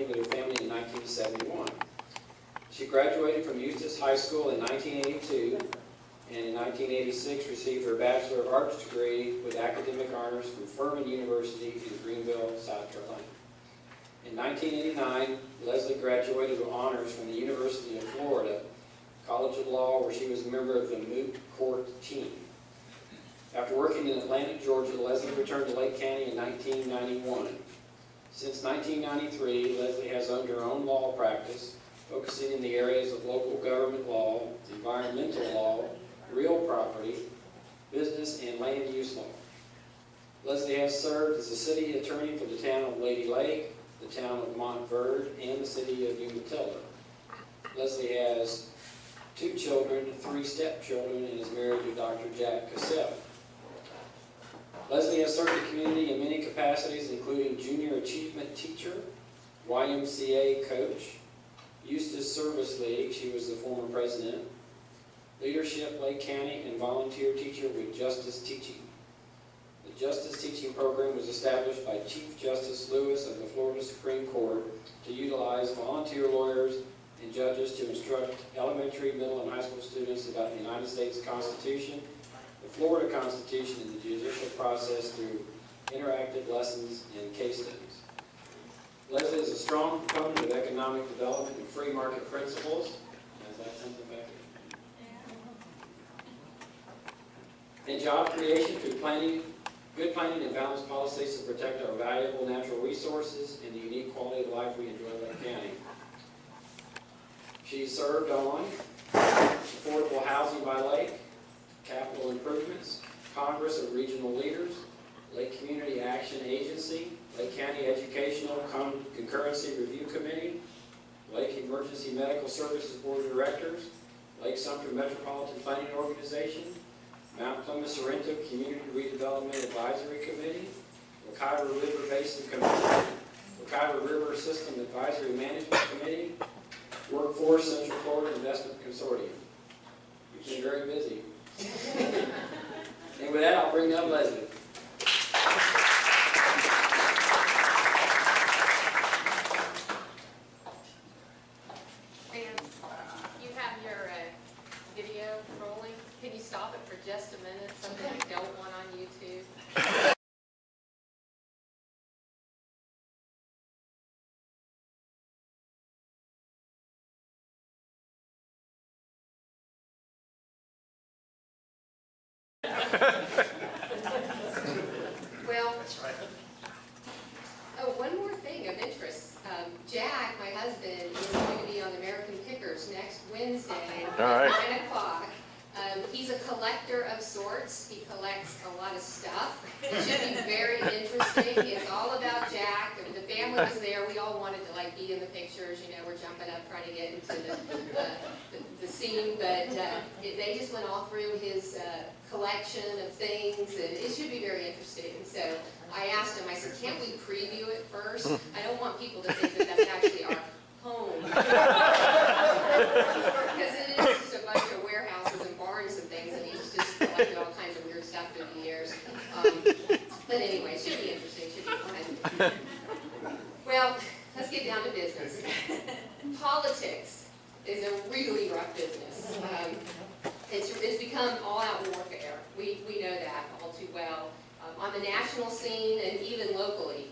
with her family in 1971. She graduated from Eustis High School in 1982, and in 1986 received her Bachelor of Arts degree with academic honors from Furman University in Greenville, South Carolina. In 1989, Leslie graduated with honors from the University of Florida College of Law, where she was a member of the moot court team. After working in Atlanta, Georgia, Leslie returned to Lake County in 1991. Since 1993, Leslie has owned her own law practice, focusing in the areas of local government law, environmental law, real property, business, and land use law. Leslie has served as the city attorney for the town of Lady Lake, the town of Montverde, and the city of Umatilla. Leslie has 2 children, 3 stepchildren, and is married to Dr. Jack Cassell. Leslie has served the community in many capacities, including Junior Achievement Teacher, YMCA Coach, Eustis Service League, she was the former president, Leadership Lake County, and Volunteer Teacher with Justice Teaching. The Justice Teaching Program was established by Chief Justice Lewis of the Florida Supreme Court to utilize volunteer lawyers and judges to instruct elementary, middle, and high school students about the United States Constitution, the Florida Constitution, and the judicial process through interactive lessons and case studies. Leslie is a strong proponent of economic development and free market principles. Is that something back here? And job creation through good planning and balanced policies to protect our valuable natural resources and the unique quality of life we enjoy in Lake County. She served on affordable housing by lake, capital improvements, Congress of Regional Leaders, Lake Community Action Agency, Lake County Educational Concurrency Review Committee, Lake Emergency Medical Services Board of Directors, Lake Sumter Metropolitan Planning Organization, Mount Plymouth Sorrento Community Redevelopment Advisory Committee, Wekiwa River Basin Committee, Wekiwa River System Advisory Management Committee, Workforce Central Florida Investment Consortium. You've been very busy. And with that, I'll bring up Leslie. You have your video rolling. Can you stop it for just a minute? Something I don't want on YouTube. Well, oh, one more thing of interest. Jack, my husband, is going to be on the American Pickers next Wednesday at 9 o'clock. He's a collector of sorts. He collects a lot of stuff. It should be very interesting. It's all about Jack. The family was there. We all wanted to like be in the pictures. You know, we're jumping up trying to get into the scene, but they just went all through his collection of things, and it should be very interesting. So I asked him, I said, can't we preview it first? I don't want people to think that that's actually our home. Because it is just a bunch of warehouses and barns and things, and he's just collected all kinds of weird stuff through the years. But anyway, it should be interesting, should be fun. Well, let's get down to business. Politics is a really rough business. It's become all-out warfare. We know that all too well. On the national scene and even locally,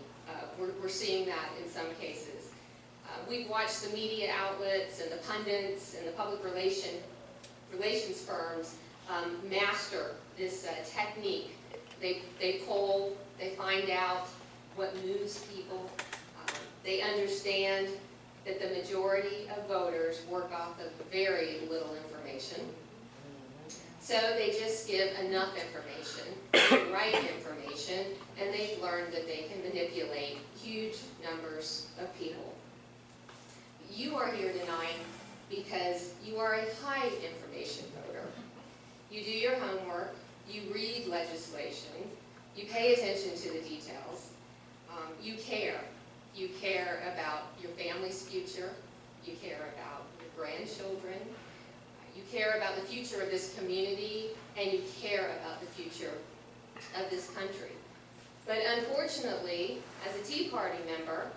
we're seeing that in some cases. We've watched the media outlets and the pundits and the public relations firms master this technique. They poll, they find out what moves people. They understand that the majority of voters work off of very little information. So they just give enough information, the right information, and they've learned that they can manipulate huge numbers of people. You are here tonight because you are a high information voter. You do your homework, you read legislation, you pay attention to the details, you care. You care about your family's future, you care about your grandchildren, you care about the future of this community, and you care about the future of this country. But unfortunately, as a Tea Party member,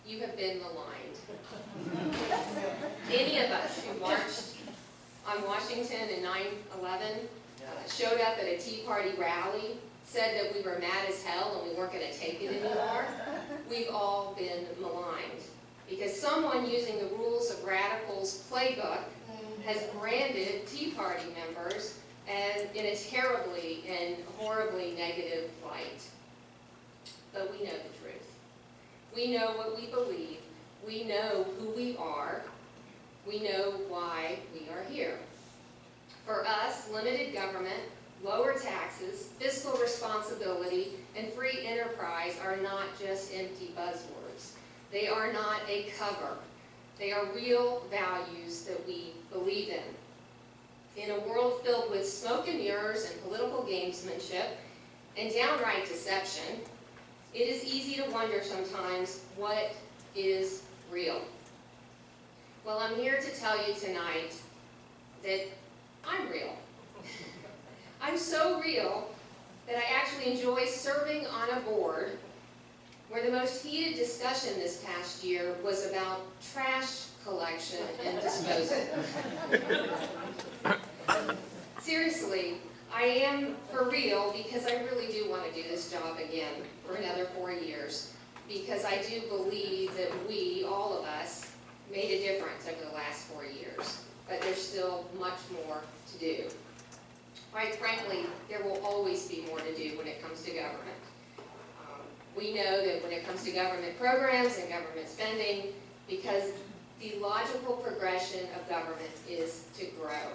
you have been maligned. Any of us who marched on Washington in 9/11, showed up at a Tea Party rally, said that we were mad as hell and we weren't going to take it anymore, we've all been maligned. Because someone using the rules of radicals playbook has branded Tea Party members and in a terribly and horribly negative light. But we know the truth. We know what we believe. We know who we are. We know why we are here. For us, limited government, lower taxes, fiscal responsibility, and free enterprise are not just empty buzzwords. They are not a cover. They are real values that we believe in. In a world filled with smoke and mirrors and political gamesmanship and downright deception, it is easy to wonder sometimes what is real. Well, I'm here to tell you tonight that I'm real. I'm so real that I actually enjoy serving on a board where the most heated discussion this past year was about trash collection and disposal. Seriously, I am for real because I really do want to do this job again for another 4 years, because I do believe that we, all of us, made a difference over the last 4 years, but there's still much more to do. Quite frankly, there will always be more to do when it comes to government. We know that when it comes to government programs and government spending, because the logical progression of government is to grow.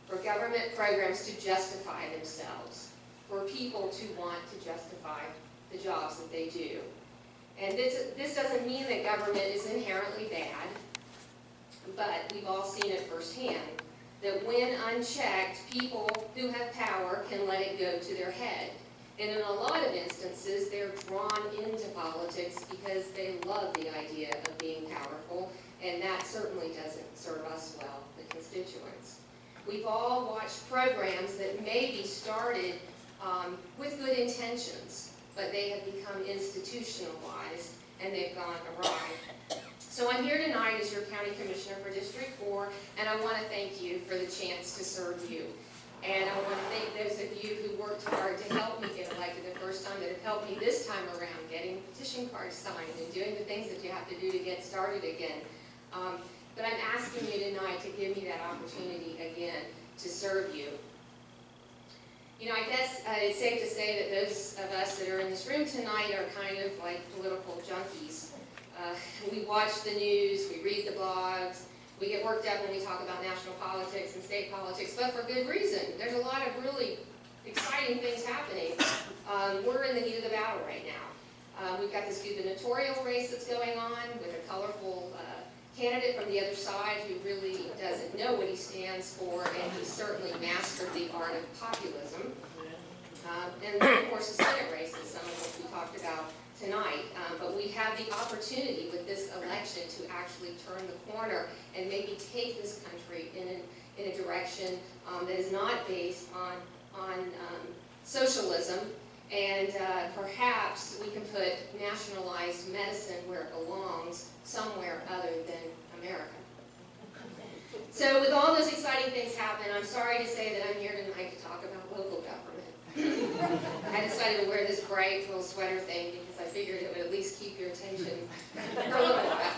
For government programs to justify themselves. For people to want to justify the jobs that they do. And this doesn't mean that government is inherently bad, but we've all seen it firsthand, that when unchecked, people who have power can let it go to their head. And in a lot of instances, they're drawn into politics because they love the idea of being powerful, and that certainly doesn't serve us well, the constituents. We've all watched programs that maybe started with good intentions, but they have become institutionalized and they've gone awry. So I'm here tonight as your County Commissioner for District 4, and I want to thank you for the chance to serve you. And I want to thank those of you who worked hard to help me get elected the first time, that have helped me this time around, getting petition cards signed and doing the things that you have to do to get started again. But I'm asking you tonight to give me that opportunity again to serve you. You know, I guess it's safe to say that those of us that are in this room tonight are kind of like political junkies. We watch the news, we read the blogs, we get worked up when we talk about national politics and state politics, but for good reason. There's a lot of really exciting things happening. We're in the heat of the battle right now. We've got this gubernatorial race that's going on with a colorful candidate from the other side who really doesn't know what he stands for, and he certainly mastered the art of populism. And then, of course, the Senate races, some of which we talked about tonight. But we have the opportunity with this election to actually turn the corner and maybe take this country in a direction that is not based on socialism. And perhaps we can put nationalized medicine where it belongs, somewhere other than America. So with all those exciting things happening, I'm sorry to say that I'm here tonight to talk about local government. I decided to wear this bright little sweater thing because I figured it would at least keep your attention for a little while.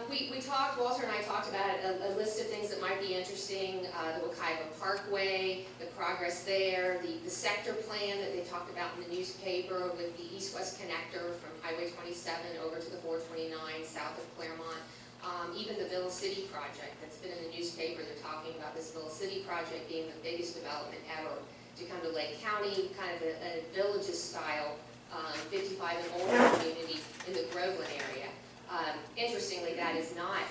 We talked, Walter and I talked about a list of things that might be interesting, the Wekiva Parkway, the progress there, the sector plan that they talked about in the newspaper with the east-west connector from Highway 27 over to the 429 south of Claremont, even the Villa City project that's been in the newspaper. They're talking about this Villa City project being the biggest development ever to come to Lake County, kind of a villages style, 55 and older community in the Groveland area. Interestingly, that is not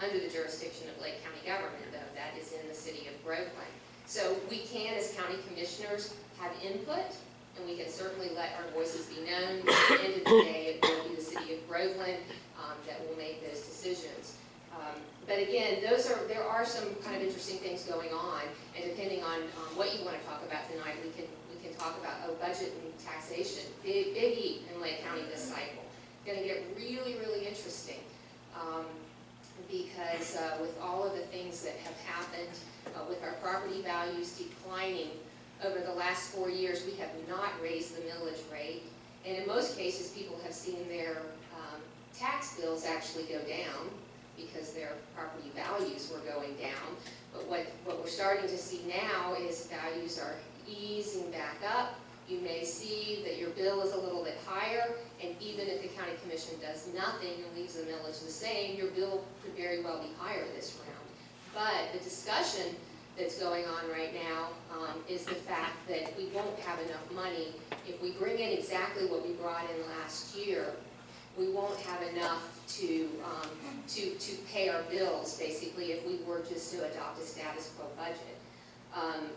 under the jurisdiction of Lake County government, though. That is in the city of Groveland. So we can, as county commissioners, have input, and we can certainly let our voices be known. At the end of the day, it will be the city of Groveland that will make those decisions. But again, there are some kind of interesting things going on, and depending on what you want to talk about tonight, we can talk talk about, oh, budget and taxation, big E in Lake County this cycle. Going to get really, really interesting because with all of the things that have happened, with our property values declining over the last 4 years, we have not raised the millage rate. And in most cases, people have seen their tax bills actually go down because their property values were going down. But what we're starting to see now is values are easing back up. You may see that your bill is a little bit higher, and even if the county commission does nothing and leaves the millage the same, your bill could very well be higher this round. But the discussion that's going on right now is the fact that we won't have enough money. If we bring in exactly what we brought in last year, we won't have enough to pay our bills, basically, if we were just to adopt a status quo budget.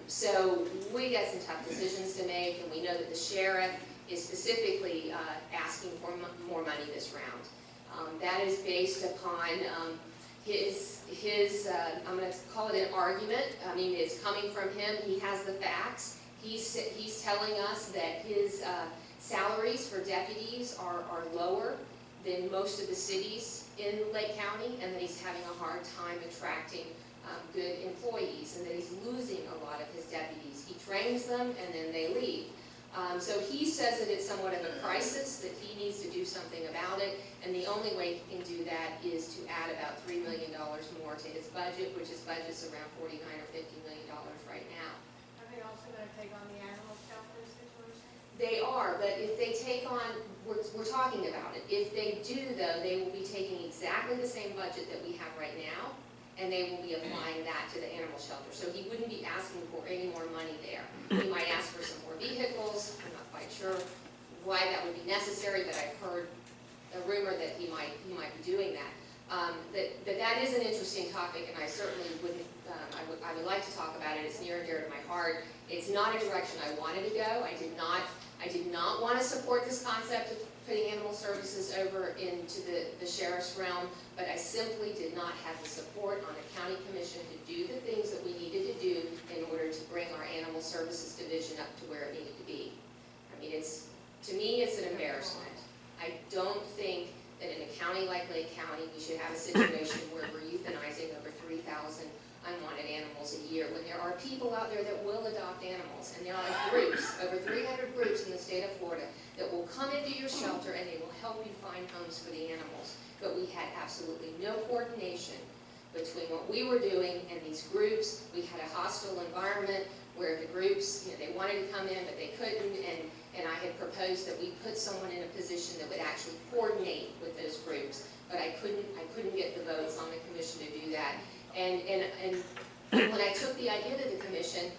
So we got some tough decisions to make, and we know that the sheriff is specifically asking for more money this round. That is based upon his I'm going to call it an argument. I mean, it's coming from him. He has the facts. He's telling us that his salaries for deputies are lower than most of the cities in Lake County, and that he's having a hard time attracting good employees, and that he's losing a lot of his deputies. He trains them, and then they leave. So he says that it's somewhat of a crisis, that he needs to do something about it, and the only way he can do that is to add about $3 million more to his budget, which his budget's around $49 or $50 million right now. Are they also going to take on the animal shelter situation? They are, but if they take on, we're talking about it. If they do, though, they will be taking exactly the same budget that we have right now, and they will be applying that to the animal shelter. So he wouldn't be asking for any more money there. He might ask for some more vehicles. I'm not quite sure why that would be necessary, but I've heard a rumor that he might be doing that. But that is an interesting topic, and I certainly wouldn't. I would like to talk about it. It's near and dear to my heart. It's not a direction I wanted to go. I did not want to support this concept of putting animal services over into the sheriff's realm, but I simply did not have the support on a county commission to do the things that we needed to do in order to bring our animal services division up to where it needed to be. I mean, to me, it's an embarrassment. I don't think that in a county like Lake County, we should have a situation where we're euthanizing over 3,000 unwanted animals a year, when there are people out there that will adopt animals, and there are groups, over 300 groups in the state of Florida, that will come into your shelter and they will help you find homes for the animals. But we had absolutely no coordination between what we were doing and these groups. We had a hostile environment where the groups, they wanted to come in, but they couldn't, and I had proposed that we put someone in a position that would actually coordinate with those groups, but I couldn't get the votes on the commission to do that. And when I took the idea to the commission,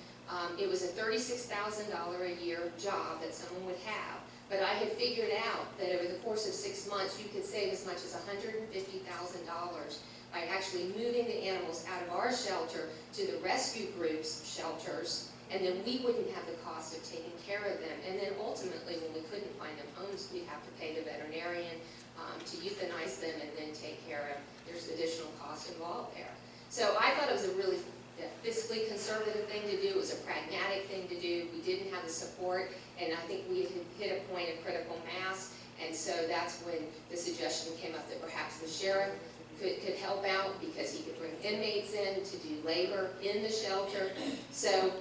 it was a $36,000 a year job that someone would have. But I had figured out that over the course of 6 months, you could save as much as $150,000 by actually moving the animals out of our shelter to the rescue groups' shelters, and then we wouldn't have the cost of taking care of them. And then ultimately, when we couldn't find them homes, we'd have to pay the veterinarian to euthanize them and then take care of. There's additional cost involved there. So I thought it was a really fiscally conservative thing to do. It was a pragmatic thing to do. We didn't have the support, and I think we had hit a point of critical mass, and so that's when the suggestion came up that perhaps the sheriff could help out, because he could bring inmates in to do labor in the shelter. So,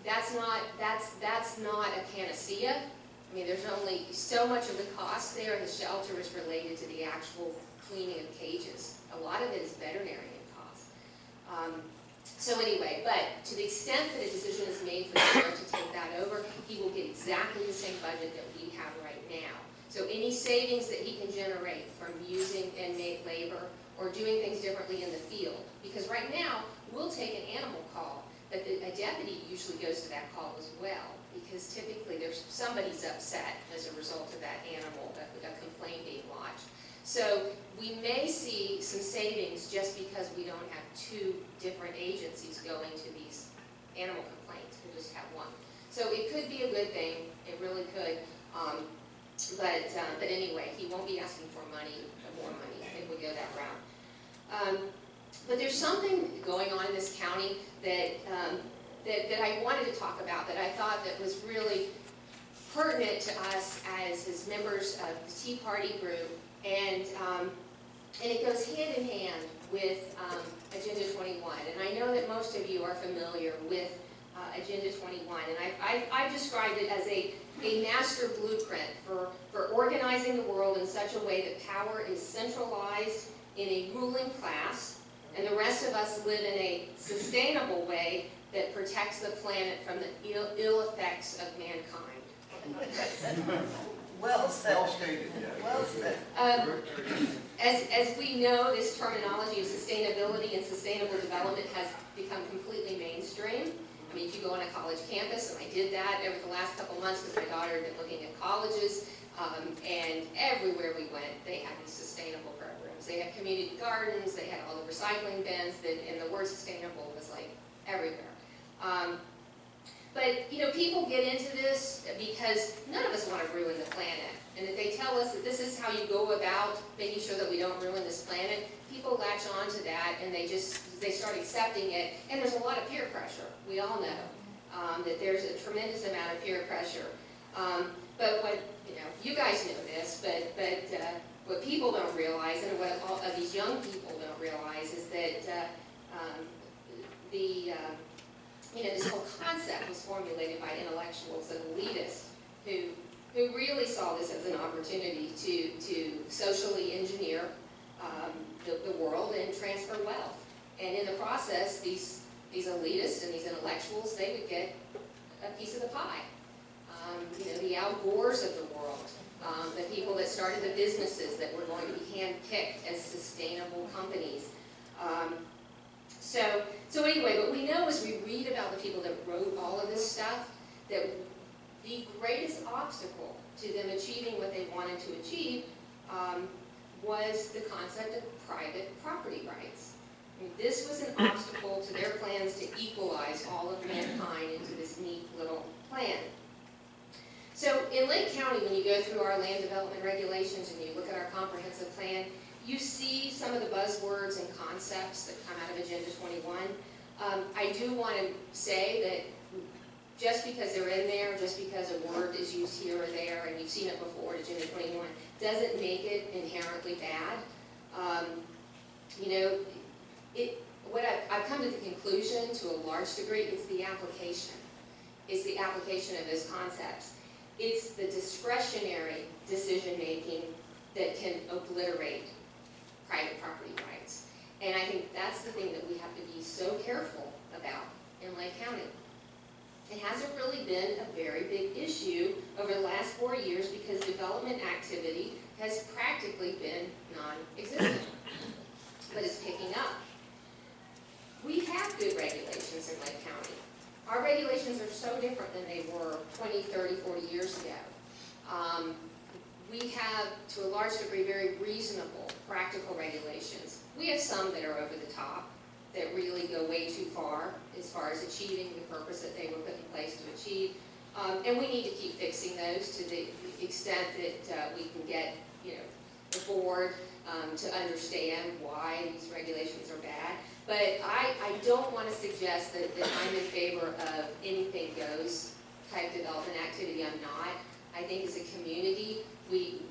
that's not a panacea. I mean, there's only so much of the cost there. The shelter is related to the actual cleaning of cages. A lot of it is veterinarian costs. So anyway, but to the extent that a decision is made for the sheriff to take that over, he will get exactly the same budget that we have right now. So any savings that he can generate from using inmate labor or doing things differently in the field, because right now we'll take an animal call, but a deputy usually goes to that call as well, because typically somebody's upset as a result of that animal, a complaint being lodged. So we may see some savings just because we don't have two different agencies going to these animal complaints. We'll just have one. So it could be a good thing. It really could. But anyway, he won't be asking for more money if we go that route. But there's something going on in this county that that I wanted to talk about, that I thought that was really pertinent to us as members of the Tea Party group, and it goes hand in hand with Agenda 21. And I know that most of you are familiar with Agenda 21, and I've described it as a master blueprint for organizing the world in such a way that power is centralized in a ruling class, and the rest of us live in a sustainable way that protects the planet from the ill effects of mankind. Well said. Well stated, yeah. Well said. As we know, this terminology of sustainability and sustainable development has become completely mainstream. I mean, if you go on a college campus, and I did that over the last couple months because my daughter had been looking at colleges, and everywhere we went, they had these sustainable programs. They had community gardens, they had all the recycling bins, and the word sustainable was like everywhere. But, you know, people get into this because none of us want to ruin the planet. And if they tell us that this is how you go about making sure that we don't ruin this planet, people latch on to that and they start accepting it. And there's a lot of peer pressure. We all know that there's a tremendous amount of peer pressure. But what, you know, you guys know this, but what people don't realize, and what all of these young people don't realize, is that you know, this whole concept was formulated by intellectuals and elitists who really saw this as an opportunity to socially engineer the world and transfer wealth. And in the process, these elitists and these intellectuals, they would get a piece of the pie. You know, the Al Gores of the world, the people that started the businesses that were going to be hand-picked as sustainable companies. So anyway, what we know as we read about the people that wrote all of this stuff, that the greatest obstacle to them achieving what they wanted to achieve was the concept of private property rights. I mean, this was an obstacle to their plans to equalize all of mankind into this neat little plan. So in Lake County, when you go through our land development regulations and you look at our comprehensive plan, you see some of the buzzwords and concepts that come out of Agenda 21. I do want to say that just because they're in there, just because a word is used here or there, and you've seen it before at Agenda 21, doesn't make it inherently bad. You know, what I've come to the conclusion, to a large degree, it's the application. It's the application of those concepts. It's the discretionary decision-making that can obliterate private property rights. And I think that's the thing that we have to be so careful about in Lake County. It hasn't really been a very big issue over the last 4 years because development activity has practically been non-existent, but it's picking up. We have good regulations in Lake County. Our regulations are so different than they were 20, 30, 40 years ago. We have, to a large degree, very reasonable, practical regulations. We have some that are over the top, that really go way too far as achieving the purpose that they were put in place to achieve. And we need to keep fixing those to the extent that we can get, you know, the board to understand why these regulations are bad. But I don't want to suggest that I'm in favor of anything goes type development activity. I'm not. I think as a community, we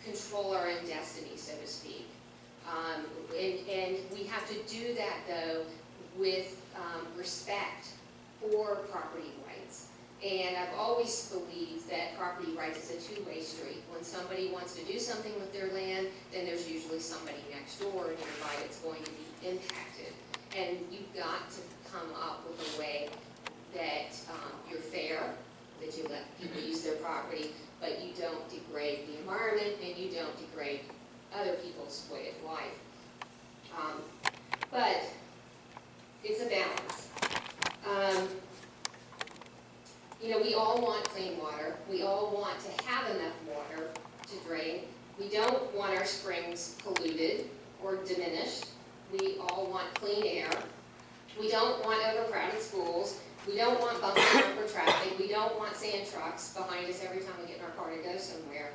control our own destiny, so to speak. And we have to do that, though, with respect for property rights. And I've always believed that property rights is a two-way street. When somebody wants to do something with their land, then there's usually somebody next door nearby that's going to be impacted. And you've got to come up with a way that you're fair, that you let people use their property, but you don't degrade the environment and you don't degrade other people's way of life. But it's a balance. You know, we all want clean water. We all want to have enough water to drain. We don't want our springs polluted or diminished. We all want clean air. We don't want overcrowded schools. We don't want bumping bumper traffic. We don't want sand trucks behind us every time we get in our car to go somewhere.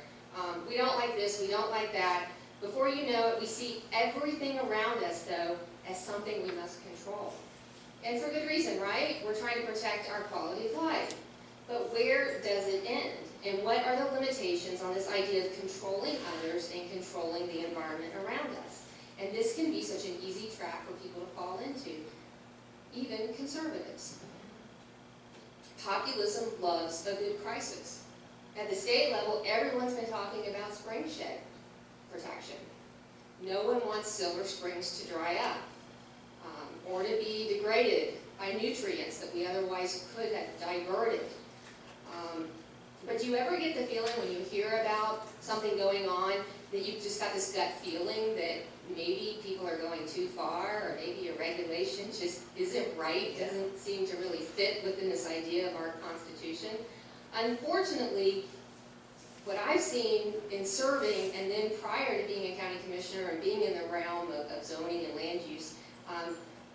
We don't like this. We don't like that. Before you know it, we see everything around us, though, as something we must control. And for good reason, right? We're trying to protect our quality of life. But where does it end? And what are the limitations on this idea of controlling others and controlling the environment around us? And this can be such an easy trap for people to fall into, even conservatives. Populism loves a good crisis. At the state level, everyone's been talking about spring shed protection. No one wants Silver Springs to dry up or to be degraded by nutrients that we otherwise could have diverted. But do you ever get the feeling when you hear about something going on that you've just got this gut feeling that maybe people are going too far, or maybe a regulation just isn't right, doesn't seem to really fit within this idea of our Constitution? Unfortunately, what I've seen in serving, and then prior to being a county commissioner and being in the realm of zoning and land use,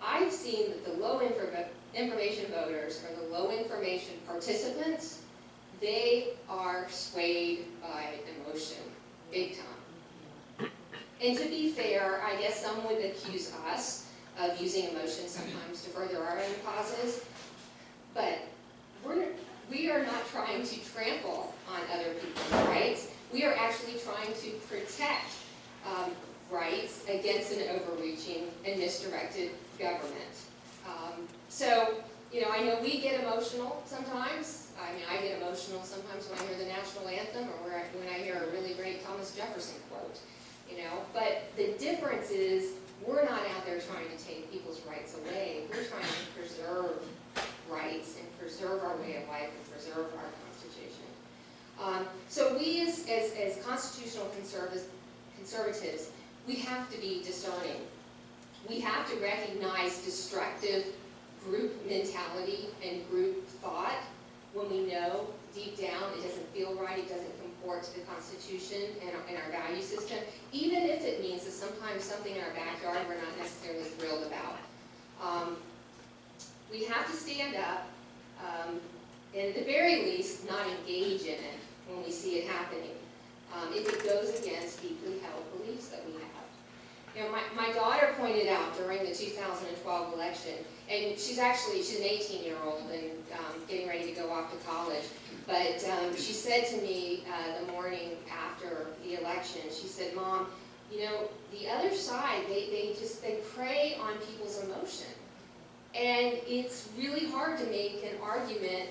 I've seen that the low information voters, or the low information participants, they are swayed by emotion, big time. And to be fair, I guess some would accuse us of using emotion sometimes to further our own causes, but we are not trying to trample on other people's rights. We are actually trying to protect rights against an overreaching and misdirected government. So, I know we get emotional sometimes. I mean, I get emotional sometimes when I hear the national anthem, or when I hear a really great Thomas Jefferson quote. But the difference is we're not out there trying to take people's rights away. We're trying to preserve rights and preserve our way of life and preserve our Constitution. So we as constitutional conservatives, we have to be discerning. We have to recognize destructive group mentality and group thought when we know deep down it doesn't feel right, it doesn't comport to the Constitution and our value system, even if it means that sometimes something in our backyard we're not necessarily thrilled about. We have to stand up, and at the very least, not engage in it when we see it happening, if it goes against deeply held beliefs that we have. My daughter pointed out during the 2012 election, and she's an 18-year-old and getting ready to go off to college, but she said to me the morning after the election, she said, "Mom, the other side, they prey on people's emotion. And it's really hard to make an argument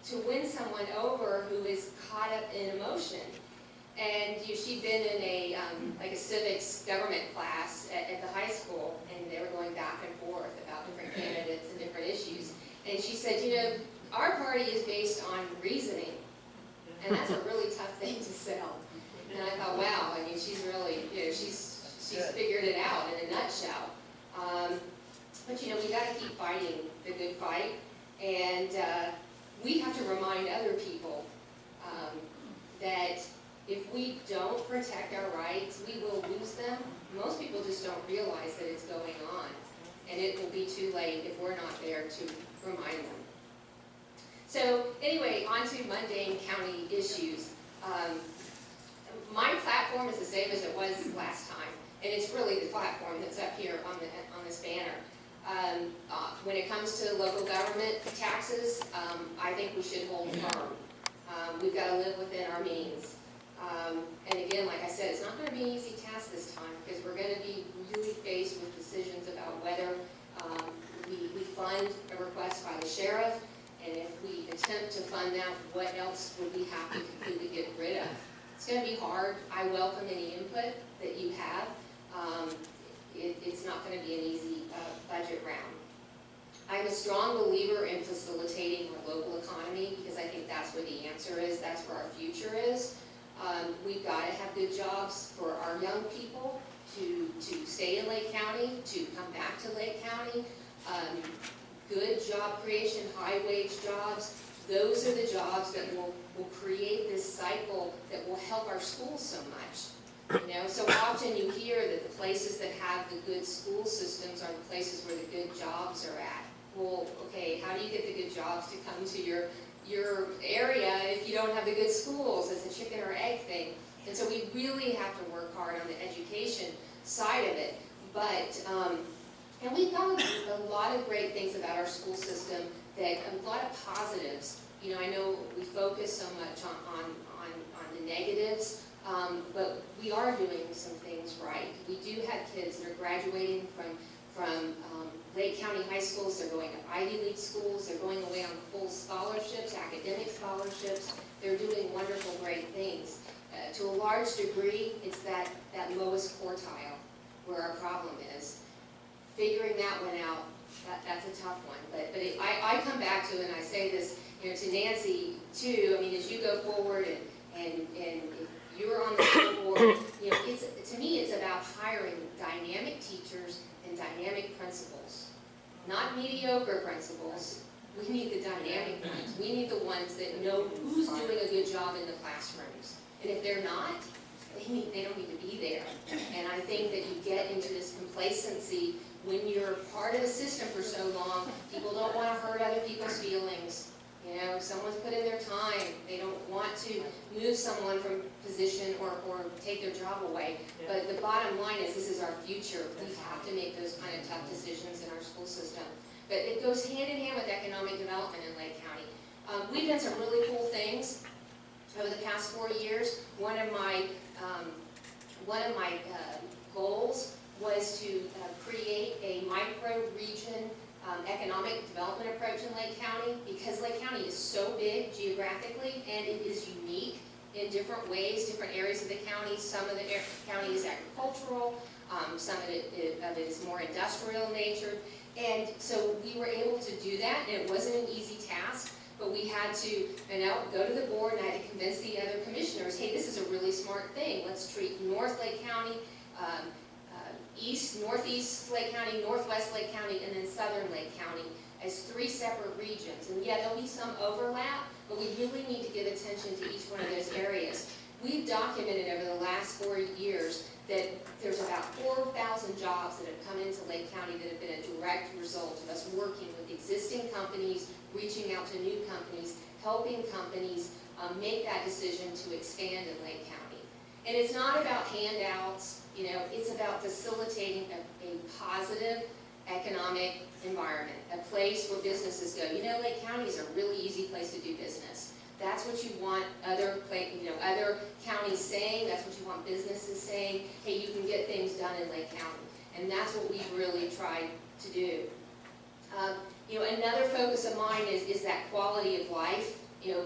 to win someone over who is caught up in emotion." And she'd been in a civics government class at the high school, and they were going back and forth about different candidates and different issues. And she said, our party is based on reasoning, and that's a really tough thing to sell. And I thought, wow, she's really, she's figured it out in a nutshell. But we got to keep fighting the good fight, and we have to remind other people that if we don't protect our rights, we will lose them. Most people just don't realize that it's going on, and it will be too late if we're not there to remind them. So anyway, on to mundane county issues. My platform is the same as it was last time, and it's really the platform that's up here on this banner. When it comes to local government taxes, I think we should hold firm. We've got to live within our means. And again, like I said, it's not going to be an easy task this time, because we're going to be really faced with decisions about whether we fund a request by the sheriff, and if we attempt to fund that, what else would we have to completely get rid of? It's going to be hard. I welcome any input that you have. It's not going to be an easy budget round. I'm a strong believer in facilitating our local economy, because I think that's where the answer is, that's where our future is. We've got to have good jobs for our young people to stay in Lake County, to come back to Lake County. Good job creation, high wage jobs, those are the jobs that will create this cycle that will help our schools so much. So often you hear that the places that have the good school systems are the places where the good jobs are at. Well, okay, how do you get the good jobs to come to your area if you don't have the good schools? It's a chicken or egg thing. And so we really have to work hard on the education side of it. But And we've got a lot of great things about our school system, that a lot of positives. You know, I know we focus so much on the negatives, but we are doing some things right. We do have kids that are graduating from Lake County high schools. They're going to Ivy League schools. They're going away on full scholarships, academic scholarships. They're doing wonderful, great things. To a large degree, it's that lowest quartile where our problem is. Figuring that one out, that's a tough one. But I come back to, and I say this, you know, to Nancy too. I mean, as you go forward and if you're on the school board, you know, to me it's about hiring dynamic teachers and dynamic principals, not mediocre principals. We need the dynamic ones. We need the ones that know who's doing a good job in the classrooms. And if they're not, they don't need to be there. And I think that you get into this complacency when you're part of the system for so long. People don't want to hurt other people's feelings. You know, someone's put in their time. They don't want to move someone from position or take their job away. But the bottom line is, this is our future. We have to make those kind of tough decisions in our school system. But it goes hand in hand with economic development in Lake County. We've done some really cool things over the past 4 years. One of my goals was to create a micro-region economic development approach in Lake County, because Lake County is so big geographically and it is unique in different ways, different areas of the county. Some of the county is agricultural, some of it is more industrial in nature. And so we were able to do that, and it wasn't an easy task, but we had to, you know, go to the board, and I had to convince the other commissioners, hey, this is a really smart thing. Let's treat North Lake County, Northeast Lake County, Northwest Lake County, and then Southern Lake County as 3 separate regions. And yeah, there'll be some overlap, but we really need to give attention to each one of those areas. We've documented over the last 4 years that there's about 4,000 jobs that have come into Lake County that have been a direct result of us working with existing companies, reaching out to new companies, helping companies make that decision to expand in Lake County. And it's not about handouts, you know, it's about facilitating a positive economic environment, a place where businesses go. You know, Lake County is a really easy place to do business. That's what you want other counties saying. That's what you want businesses saying. Hey, you can get things done in Lake County. And that's what we've really tried to do. You know, another focus of mine is that quality of life. You know,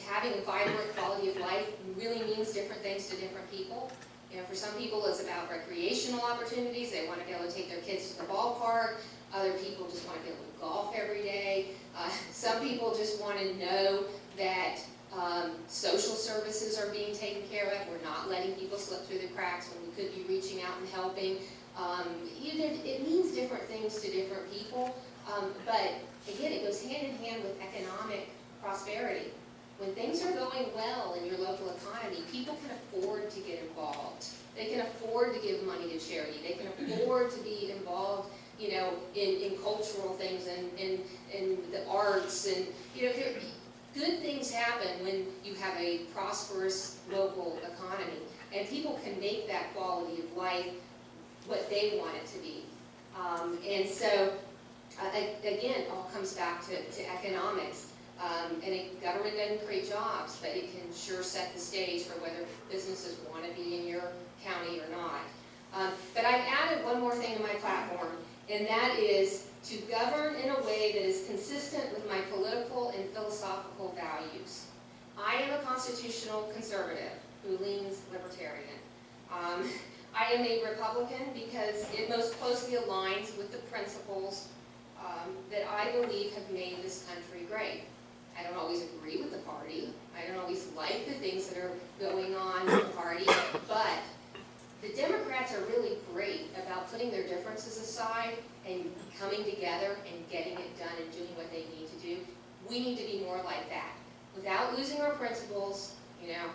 having a vibrant quality of life really means different things to different people. You know, for some people it's about recreational opportunities. They want to be able to take their kids to the ballpark. Other people just want to be able to golf every day. Some people just want to know that social services are being taken care of. We're not letting people slip through the cracks when we could be reaching out and helping. It means different things to different people, but again, it goes hand in hand with economic prosperity. When things are going well in your local economy, people can afford to get involved. They can afford to give money to charity. They can afford to be involved, you know, in cultural things and in the arts. And, you know, good things happen when you have a prosperous local economy. And people can make that quality of life what they want it to be. And so, again, it all comes back to economics. Government doesn't create jobs, but it can sure set the stage for whether businesses want to be in your county or not. But I've added one more thing to my platform, and that is to govern in a way that is consistent with my political and philosophical values. I am a constitutional conservative who leans libertarian. I am a Republican because it most closely aligns with the principles that I believe have made this country great. I don't always agree with the party. I don't always like the things that are going on in the party, but the Democrats are really great about putting their differences aside and coming together and getting it done and doing what they need to do. We need to be more like that. Without losing our principles, you know,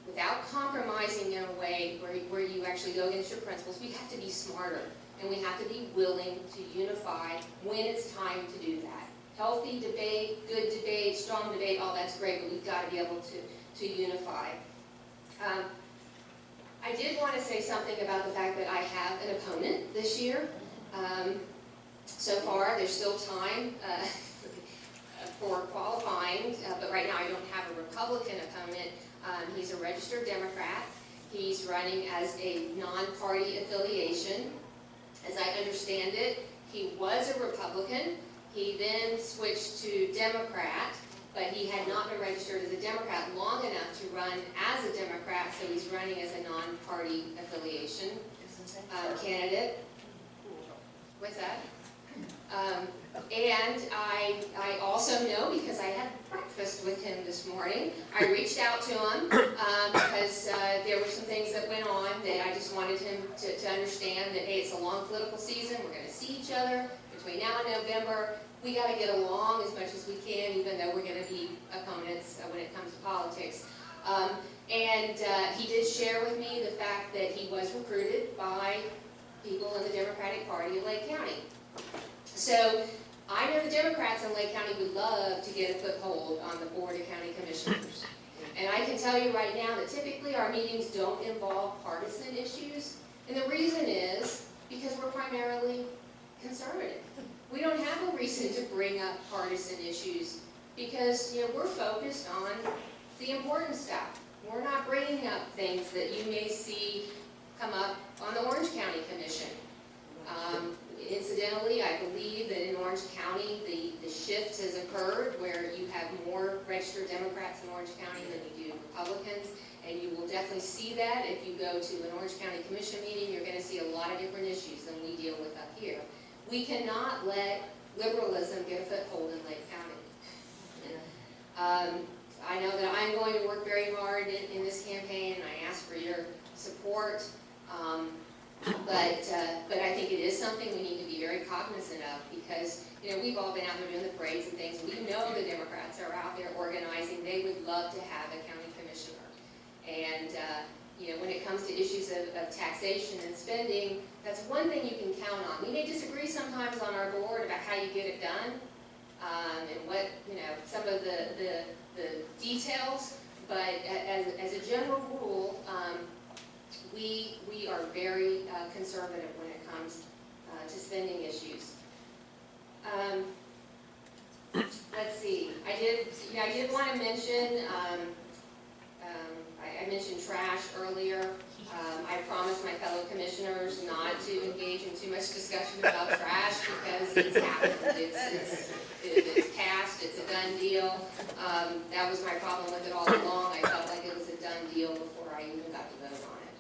without compromising in a way where you actually go against your principles, we have to be smarter, and we have to be willing to unify when it's time to do that. Healthy debate, good debate, strong debate, all that's great, but we've got to be able to unify. I did want to say something about the fact that I have an opponent this year. So far, there's still time for qualifying, but right now I don't have a Republican opponent. He's a registered Democrat. He's running as a non-party affiliation. As I understand it, he was a Republican. He then switched to Democrat, but he had not been registered as a Democrat long enough to run as a Democrat, so he's running as a non-party affiliation candidate. What's that? And I also know, because I had breakfast with him this morning, I reached out to him because there were some things that went on that I just wanted him to understand that, hey, it's a long political season, we're going to see each other between now and November. We got to get along as much as we can, even though we're going to be opponents when it comes to politics. And he did share with me the fact that he was recruited by people in the Democratic Party of Lake County. So I know the Democrats in Lake County would love to get a foothold on the Board of County Commissioners. And I can tell you right now that typically our meetings don't involve partisan issues. And the reason is because we're primarily conservative. We don't have a reason to bring up partisan issues because, you know, we're focused on the important stuff. We're not bringing up things that you may see come up on the Orange County Commission. Incidentally, I believe that in Orange County, the shift has occurred where you have more registered Democrats in Orange County than you do Republicans, and you will definitely see that if you go to an Orange County Commission meeting. You're going to see a lot of different issues than we deal with up here. We cannot let liberalism get a foothold in Lake County. I know that I'm going to work very hard in this campaign, and I ask for your support. But I think it is something we need to be very cognizant of because, you know, we've all been out there doing the parades and things. We know the Democrats are out there organizing. They would love to have a county commissioner. And, you know, when it comes to issues of taxation and spending, that's one thing you can count on. We may disagree sometimes on our board about how you get it done and what, you know, some of the details, but as a general rule, we are very conservative when it comes to spending issues. Let's see. I did want to mention. I mentioned trash earlier. I promised my fellow commissioners not to engage in too much discussion about trash because it's happened. It's passed. It's a done deal. That was my problem with it all along. I felt like it was a done deal before I even got to vote on it.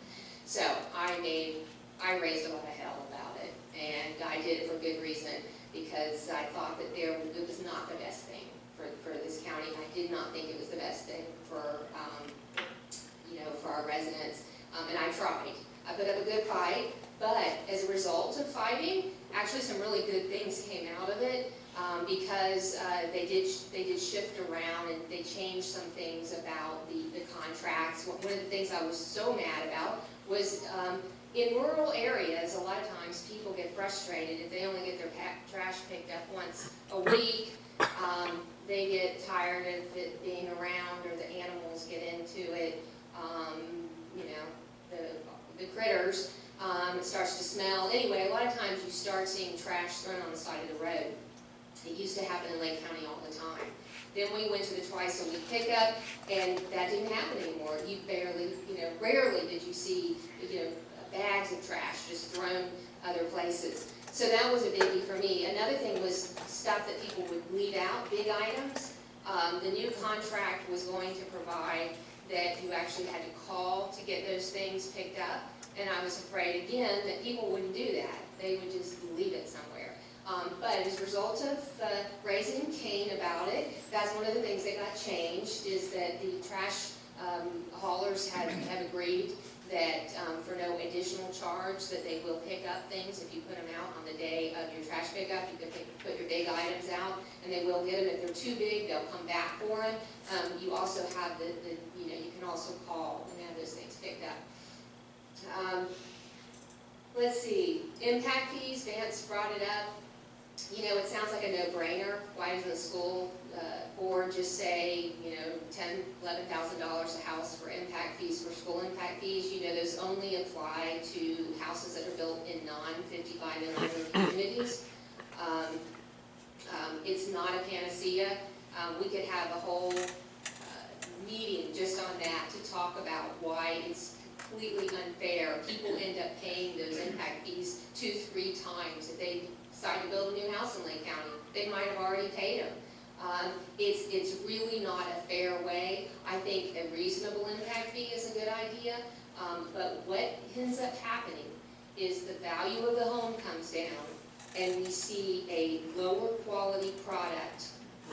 So I raised a lot of hell about it, and I did it for good reason because I thought that it was not the best thing for this county. I did not think it was the best thing for for our residents, and I tried. I put up a good fight, but as a result of fighting, actually some really good things came out of it because they did shift around and they changed some things about the contracts. One of the things I was so mad about was in rural areas, a lot of times people get frustrated if they only get their trash picked up once a week. They get tired of it being around, or the animals get into it. The critters. It starts to smell. Anyway, a lot of times you start seeing trash thrown on the side of the road. It used to happen in Lake County all the time. Then we went to the twice-a-week pickup, and that didn't happen anymore. You rarely did you see, bags of trash just thrown other places. So that was a biggie for me. Another thing was stuff that people would leave out, big items. The new contract was going to provide that you actually had to call to get those things picked up. And I was afraid, again, that people wouldn't do that. They would just leave it somewhere. But as a result of raising Cain about it, that's one of the things that got changed, is that the trash haulers have agreed that for no additional charge that they will pick up things if you put them out on the day of your trash pickup. You can put your big items out, and they will get them. If they're too big, they'll come back for them. You also have you can also call and have those things picked up. Let's see, impact fees. Vance brought it up. It sounds like a no-brainer. Why doesn't the school board just say, $10,000, $11,000 a house for impact fees for school impact fees, you know, those only apply to houses that are built in non-55 and older communities. It's not a panacea. We could have a whole meeting just on that to talk about why it's completely unfair. People end up paying those impact fees 2-3 times. If they decide to build a new house in Lake County, they might have already paid them. It's really not a fair way. I think a reasonable impact fee is a good idea, but what ends up happening is the value of the home comes down and we see a lower quality product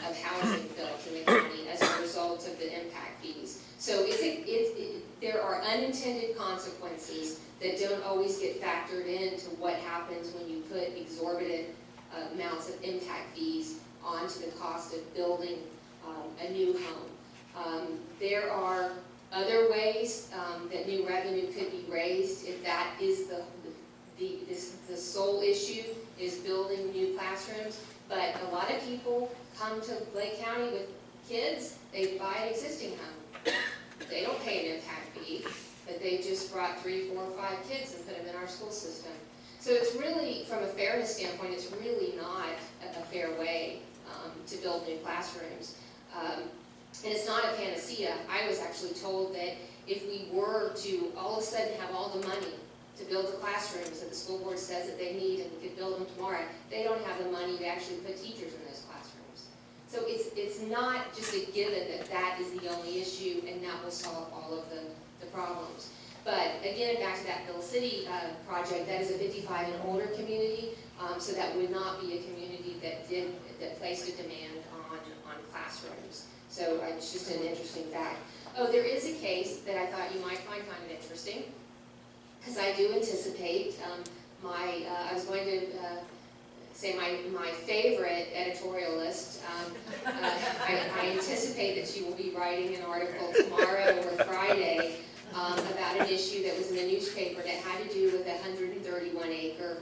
of housing built in the county as a result of the impact fees. So there are unintended consequences that don't always get factored into what happens when you put exorbitant amounts of impact fees onto the cost of building a new home. There are other ways that new revenue could be raised if that is the sole issue, is building new classrooms. But a lot of people come to Lake County with kids, they buy an existing home. They don't pay an impact fee, but they just brought 3, 4, 5 kids and put them in our school system. So it's really, from a fairness standpoint, it's really not a fair way to build new classrooms. And it's not a panacea. I was actually told that if we were to all of a sudden have all the money to build the classrooms that the school board says that they need and we could build them tomorrow, they don't have the money to actually put teachers in those classrooms. So it's not just a given that that is the only issue and that will solve all of the problems. But again, back to that Mill City project, that is a 55 and older community, so that would not be a community that placed a demand on classrooms. So it's just an interesting fact. Oh, there is a case that I thought you might find kind of interesting, because I do anticipate I was going to say my favorite editorialist. I anticipate that she will be writing an article tomorrow or Friday about an issue that was in the newspaper that had to do with a 131-acre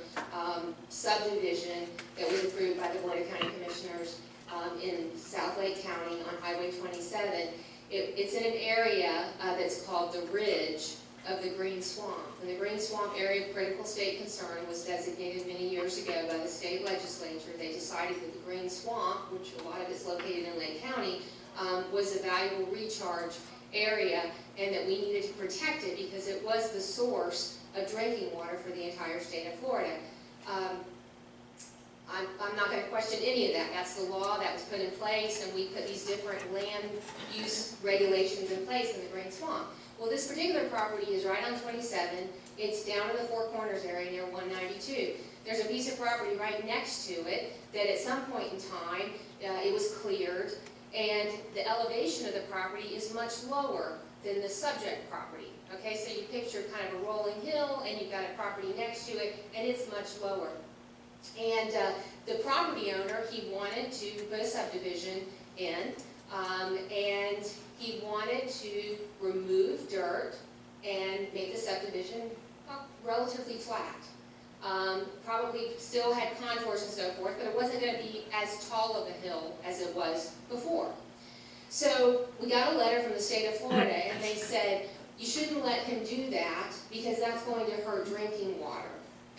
subdivision that was approved by the Board of County Commissioners in South Lake County on Highway 27. It's in an area that's called the Ridge of the Green Swamp. And the Green Swamp area of critical state concern was designated many years ago by the state legislature. They decided that the Green Swamp, which a lot of it's located in Lake County, was a valuable recharge area and that we needed to protect it because it was the source of drinking water for the entire state of Florida. I'm not going to question any of that. That's the law that was put in place, and we put these different land use regulations in place in the Green Swamp. Well, this particular property is right on 27. It's down in the Four Corners area near 192. There's a piece of property right next to it that at some point in time it was cleared, and the elevation of the property is much lower than the subject property. Okay, so you picture kind of a rolling hill, and you've got a property next to it, and it's much lower. And the property owner, he wanted to put a subdivision in, and he wanted to remove dirt and make the subdivision relatively flat. Probably still had contours and so forth, but it wasn't going to be as tall of a hill as it was before. So we got a letter from the state of Florida, and they said, you shouldn't let him do that because that's going to hurt drinking water,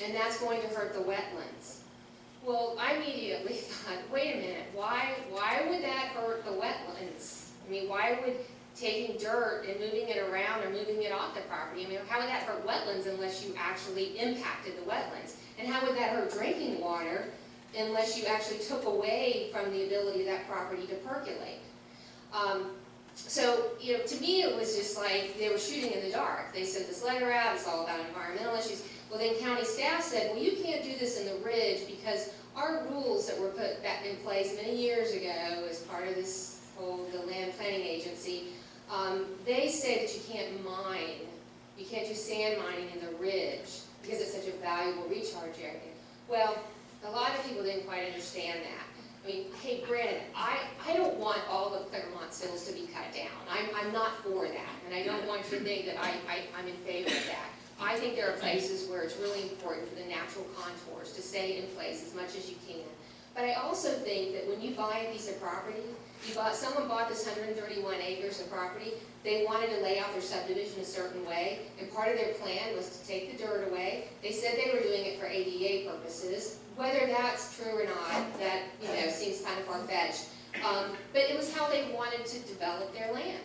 and that's going to hurt the wetlands. Well, I immediately thought, wait a minute, why would that hurt the wetlands? I mean, why would taking dirt and moving it around or moving it off the property, I mean, how would that hurt wetlands unless you actually impacted the wetlands? And how would that hurt drinking water unless you actually took away from the ability of that property to percolate? So, you know, to me it was just like they were shooting in the dark. They sent this letter out, it's all about environmental issues. Well, then county staff said, well, you can't do this in the Ridge because our rules that were put back in place many years ago as part of this whole, the land planning agency, they say that you can't mine, you can't do sand mining in the Ridge because it's such a valuable recharge area. Well, a lot of people didn't quite understand that. I mean, hey, granted, I don't want all of Claremont Sills to be cut down. I'm not for that, and I don't want you to think that I'm in favor of that. I think there are places where it's really important for the natural contours to stay in place as much as you can. But I also think that when you buy a piece of property, someone bought this 131 acres of property, they wanted to lay out their subdivision a certain way, and part of their plan was to take the dirt away. They said they were doing it for ADA purposes. Whether that's true or not, that seems kind of far-fetched. But it was how they wanted to develop their land.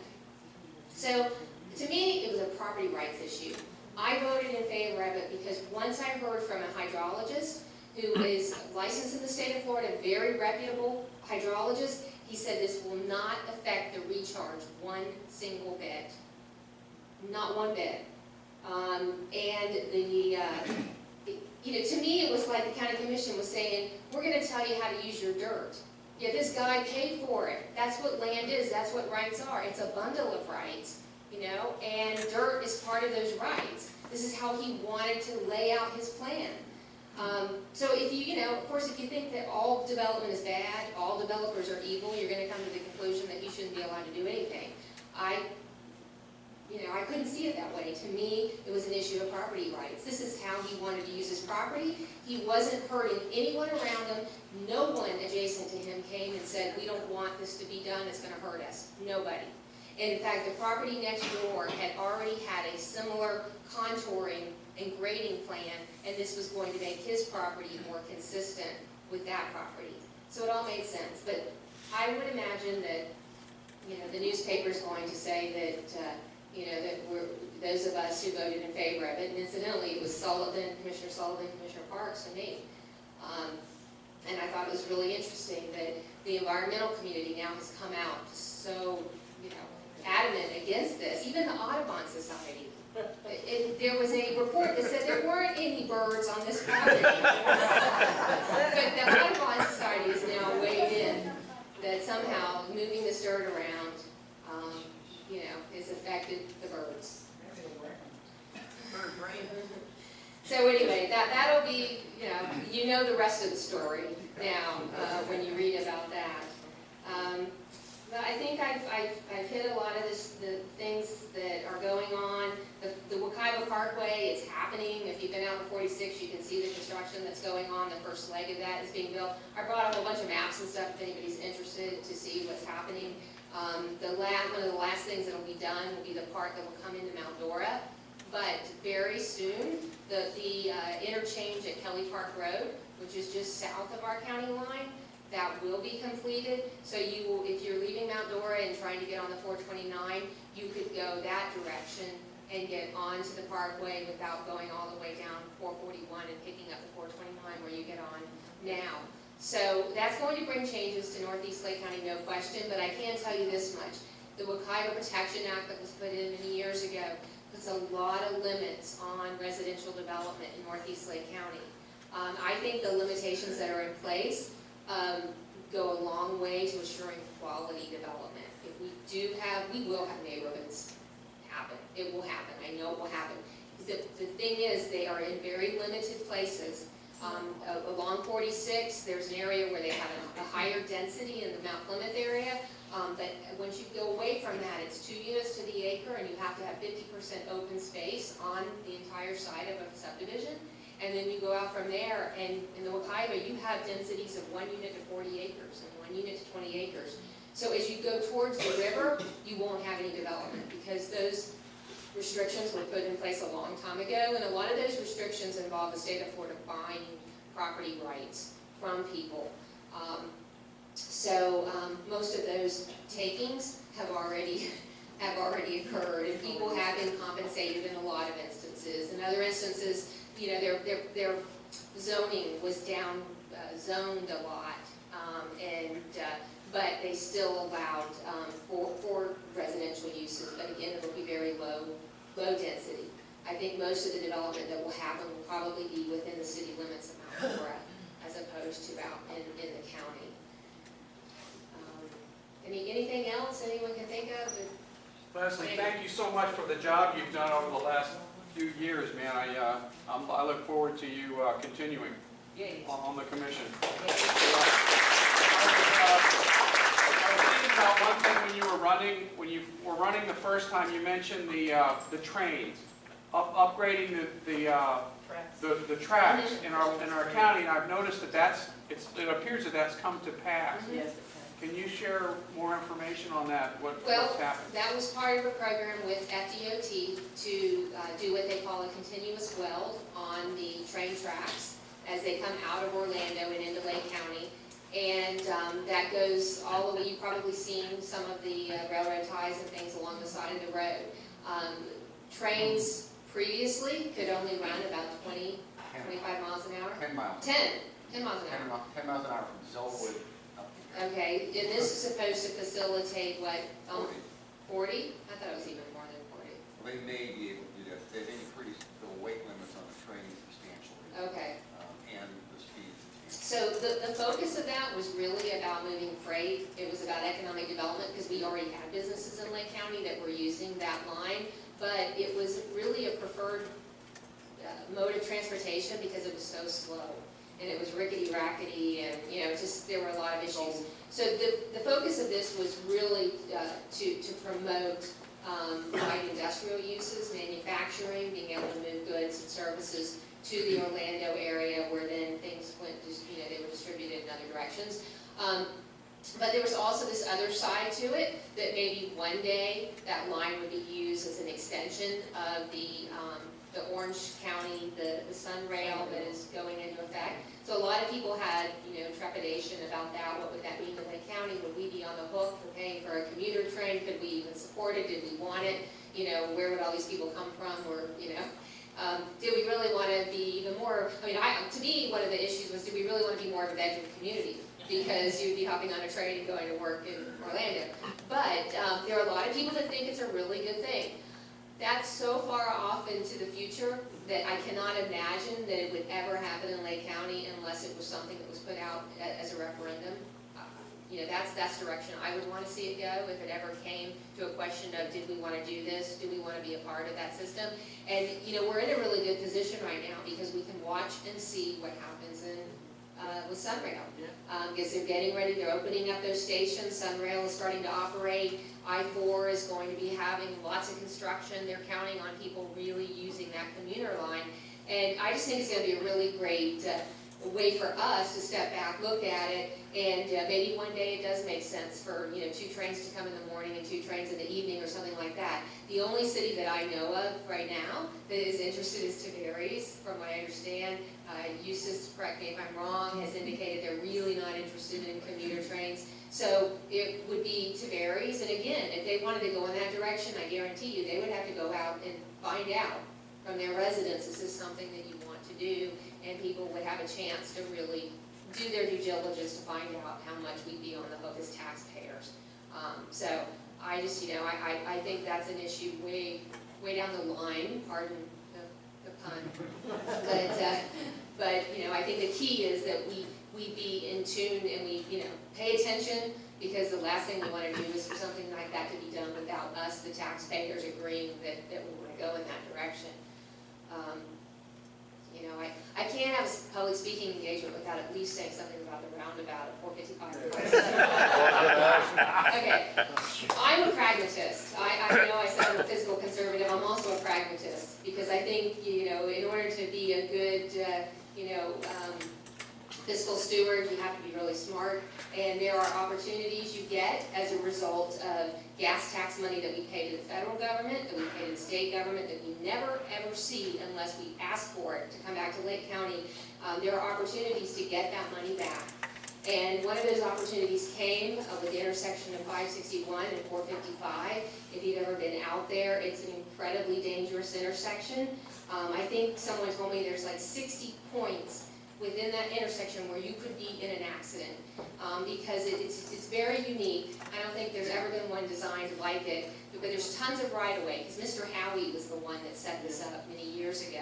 So, to me, it was a property rights issue. I voted in favor of it because once I heard from a hydrologist who is licensed in the state of Florida, a very reputable hydrologist, he said this will not affect the recharge one single bit. Not one bit. To me, it was like the county commission was saying, we're going to tell you how to use your dirt. Yeah, this guy paid for it. That's what land is. That's what rights are. It's a bundle of rights, and dirt is part of those rights. This is how he wanted to lay out his plan. So if of course, if you think that all development is bad, all developers are evil, you're going to come to the conclusion that you shouldn't be allowed to do anything. I couldn't see it that way. To me, it was an issue of property rights. This is how he wanted to use his property. He wasn't hurting anyone around him. No one adjacent to him came and said, we don't want this to be done, it's going to hurt us. Nobody. And in fact, the property next door had already had a similar contouring and grading plan, and this was going to make his property more consistent with that property. So it all made sense. But I would imagine that, the newspaper's going to say that, that we're, those of us who voted in favor of it, and incidentally, it was Commissioner Sullivan, Commissioner Parks, and me. And I thought it was really interesting that the environmental community now has come out so, adamant against this. Even the Audubon Society. There was a report that said there weren't any birds on this property. But the Audubon Society has now weighed in that somehow moving this dirt around, has affected the birds. So anyway, that'll be, the rest of the story now when you read about that. But I think I've hit a lot of the things that are going on. The Wekiva Parkway, it's happening. If you've been out on 46, you can see the construction that's going on. The first leg of that is being built. I brought a whole bunch of maps and stuff if anybody's interested to see what's happening. One of the last things that will be done will be the part that will come into Mount Dora. But very soon, the interchange at Kelly Park Road, which is just south of our county line, that will be completed. So you will, if you're leaving Mount Dora and trying to get on the 429, you could go that direction and get onto the Parkway without going all the way down 441 and picking up the 429 where you get on now. So that's going to bring changes to Northeast Lake County, no question, but I can tell you this much. The Wekiva Protection Act that was put in many years ago puts a lot of limits on residential development in Northeast Lake County. I think the limitations that are in place go a long way to assuring quality development. If we will have neighborhoods happen. It will happen. I know it will happen. The thing is, they are in very limited places. Along 46, there's an area where they have a higher density in the Mount Plymouth area, but once you go away from that, it's 2 units to the acre, and you have to have 50% open space on the entire side of a subdivision. And then you go out from there, and in the Wekiva, you have densities of 1 unit to 40 acres and 1 unit to 20 acres. So as you go towards the river, you won't have any development because those restrictions were put in place a long time ago, and a lot of those restrictions involve the state of Florida buying property rights from people. Most of those takings have already occurred, and people have been compensated in a lot of instances. In other instances, their zoning was down zoned a lot, but they still allowed for residential uses. But again, it will be very low density. I think most of the development that will happen will probably be within the city limits of Mount Dora, as opposed to out in the county. Anything else anyone can think of? Leslie, thank you so much for the job you've done over the last few years, man. I look forward to you continuing on the commission. I was thinking about one thing when you were running the first time. You mentioned the trains, upgrading the tracks in our county, and I've noticed that it appears that that's come to pass. Yes, it Can you share more information on that? What's Well, happened? that was part of a program with FDOT to do what they call a continuous weld on the train tracks as they come out of Orlando and into Lake County. And that goes all the way, you've probably seen some of the railroad ties and things along the side of the road. Trains previously could only run about 20, 25 miles an hour. 10 miles. 10 miles an hour. 10 miles an hour from Zellwood up to Okay, and this is supposed to facilitate what, 40. 40? I thought it was even more than 40. They may be able to do that. They've increased the weight limits on the train substantially. Okay. And the speed. So the focus of that was really about moving freight. It was about economic development because we already had businesses in Lake County that were using that line. But it was really a preferred mode of transportation because it was so slow. And it was rickety-rackety and, just there were a lot of issues. So the focus of this was really to promote light industrial uses, manufacturing, being able to move goods and services to the Orlando area where then things went, they were distributed in other directions. But there was also this other side to it, that maybe one day that line would be used as an extension of the Orange County, the Sun Rail that is going into effect. So a lot of people had, trepidation about that. What would that mean to Lake County? Would we be on the hook for paying for a commuter train? Could we even support it? Did we want it? Where would all these people come from? Or, did we really want to be even more, to me, one of the issues was, do we really want to be more of a veteran community? Because you'd be hopping on a train and going to work in Orlando. But there are a lot of people that think it's a really good thing. That's so far off into the future that I cannot imagine that it would ever happen in Lake County unless it was something that was put out as a referendum. That's the direction I would want to see it go if it ever came to a question of, did we want to do this? Do we want to be a part of that system? And, we're in a really good position right now because we can watch and see what happens with Sunrail. Because they're getting ready, they're opening up those stations. Sunrail is starting to operate. I-4 is going to be having lots of construction. They're counting on people really using that commuter line. And I just think it's going to be a really great way for us to step back, look at it, and maybe one day it does make sense for 2 trains to come in the morning and 2 trains in the evening or something like that. The only city that I know of right now that is interested is Tavares, from what I understand. Eustis, correct me if I'm wrong, has indicated they're really not interested in commuter trains. So it would be Tavares, and again, if they wanted to go in that direction, I guarantee you they would have to go out and find out from their residents, is this something that you want to do? And people would have a chance to really do their due diligence to find out how much we'd be on the hook as taxpayers. So I just, I think that's an issue way down the line, pardon the pun. But I think the key is that we be in tune and we, pay attention, because the last thing we want to do is for something like that to be done without us, the taxpayers, agreeing that we want to go in that direction. I can't have a public speaking engagement without at least saying something about the roundabout at 455. Okay, I'm a pragmatist. I know I said I'm a fiscal conservative. I'm also a pragmatist because I think, in order to be a good, fiscal steward, you have to be really smart, and there are opportunities you get as a result of gas tax money that we pay to the federal government, that we pay to the state government, that we never ever see unless we ask for it to come back to Lake County. There are opportunities to get that money back. And one of those opportunities came with the intersection of 561 and 455. If you've ever been out there, it's an incredibly dangerous intersection. I think someone told me there's like 60 points within that intersection where you could be in an accident, because it's very unique. I don't think there's ever been one designed like it, but there's tons of right-of-way, because Mr. Howie was the one that set this up many years ago.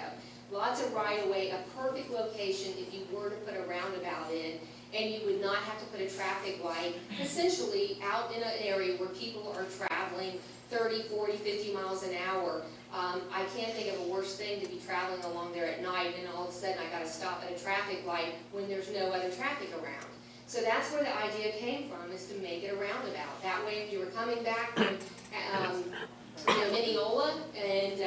Lots of right-of-way, a perfect location if you were to put a roundabout in, and you would not have to put a traffic light, essentially out in an area where people are traveling 30, 40, 50 miles an hour. I can't think of a worse thing to be traveling along there at night and all of a sudden I got to stop at a traffic light when there's no other traffic around. So that's where the idea came from, is to make it a roundabout. That way if you were coming back from Mineola, and,